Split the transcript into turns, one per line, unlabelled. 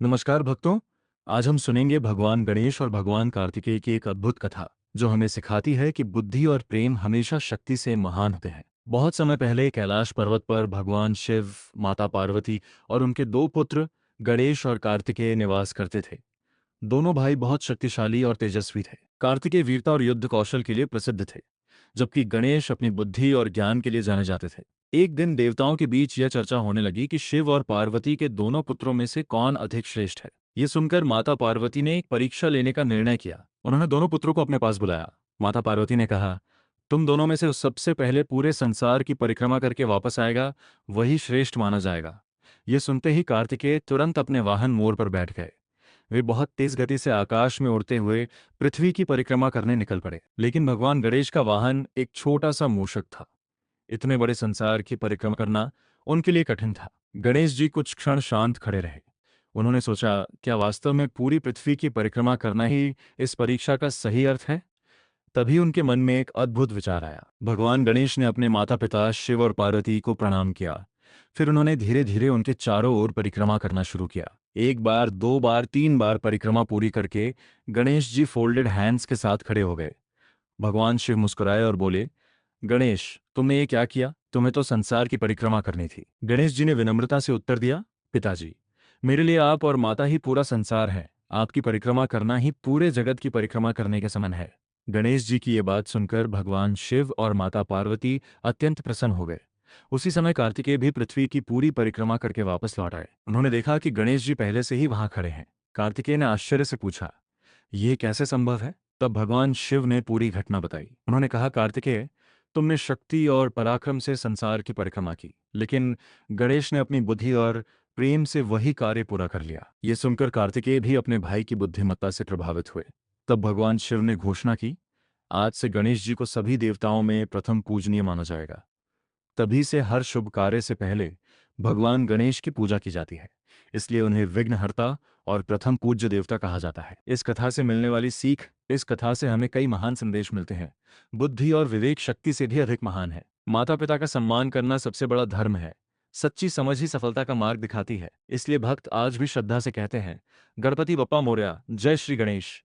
नमस्कार भक्तों। आज हम सुनेंगे भगवान गणेश और भगवान कार्तिकेय की एक अद्भुत कथा जो हमें सिखाती है कि बुद्धि और प्रेम हमेशा शक्ति से महान होते हैं। बहुत समय पहले कैलाश पर्वत पर भगवान शिव, माता पार्वती और उनके दो पुत्र गणेश और कार्तिकेय निवास करते थे। दोनों भाई बहुत शक्तिशाली और तेजस्वी थे। कार्तिकेय वीरता और युद्ध कौशल के लिए प्रसिद्ध थे, जबकि गणेश अपनी बुद्धि और ज्ञान के लिए जाने जाते थे। एक दिन देवताओं के बीच यह चर्चा होने लगी कि शिव और पार्वती के दोनों पुत्रों में से कौन अधिक श्रेष्ठ है। ये सुनकर माता पार्वती ने एक परीक्षा लेने का निर्णय किया। उन्होंने दोनों पुत्रों को अपने पास बुलाया। माता पार्वती ने कहा, तुम दोनों में से सबसे पहले पूरे संसार की परिक्रमा करके वापस आएगा, वही श्रेष्ठ माना जाएगा। ये सुनते ही कार्तिकेय तुरंत अपने वाहन मोर पर बैठ गए। वे बहुत तेज गति से आकाश में उड़ते हुए पृथ्वी की परिक्रमा करने निकल पड़े। लेकिन भगवान गणेश का वाहन एक छोटा सा मूषक था। इतने बड़े संसार की परिक्रमा करना उनके लिए कठिन था। गणेश जी कुछ क्षण शांत खड़े रहे। उन्होंने सोचा, क्या वास्तव में पूरी पृथ्वी की परिक्रमा करना ही इस परीक्षा का सही अर्थ है? तभी उनके मन में एक अद्भुत विचार आया। भगवान गणेश ने अपने माता पिता शिव और पार्वती को प्रणाम किया। फिर उन्होंने धीरे धीरे उनके चारों ओर परिक्रमा करना शुरू किया। एक बार, दो बार, तीन बार परिक्रमा पूरी करके गणेश जी फोल्डेड हैंड्स के साथ खड़े हो गए। भगवान शिव मुस्कुराए और बोले, गणेश, तुमने ये क्या किया? तुम्हें तो संसार की परिक्रमा करनी थी। गणेश जी ने विनम्रता से उत्तर दिया, पिताजी, मेरे लिए आप और माता ही पूरा संसार है। आपकी परिक्रमा करना ही पूरे जगत की परिक्रमा करने के समान है। गणेश जी की ये बात सुनकर भगवान शिव और माता पार्वती अत्यंत प्रसन्न हो गए। उसी समय कार्तिकेय भी पृथ्वी की पूरी परिक्रमा करके वापस लौट आए। उन्होंने देखा कि गणेश जी पहले से ही वहां खड़े हैं। कार्तिकेय ने आश्चर्य से पूछा, ये कैसे संभव है? तब भगवान शिव ने पूरी घटना बताई। उन्होंने कहा, कार्तिकेय, तुमने शक्ति और पराक्रम से संसार की परिक्रमा की, लेकिन गणेश ने अपनी बुद्धि और प्रेम से वही कार्य पूरा कर लिया। ये सुनकर कार्तिकेय भी अपने भाई की बुद्धिमत्ता से प्रभावित हुए। तब भगवान शिव ने घोषणा की, आज से गणेश जी को सभी देवताओं में प्रथम पूजनीय माना जाएगा। तभी से हर शुभ कार्य से पहले भगवान गणेश की पूजा की जाती है। इसलिए उन्हें विघ्नहर्ता और प्रथम पूज्य देवता कहा जाता है। इस कथा से मिलने वाली सीख, इस कथा से हमें कई महान संदेश मिलते हैं। बुद्धि और विवेक शक्ति से भी अधिक महान है। माता पिता का सम्मान करना सबसे बड़ा धर्म है। सच्ची समझ ही सफलता का मार्ग दिखाती है। इसलिए भक्त आज भी श्रद्धा से कहते हैं, गणपति बप्पा मोरया, जय श्री गणेश।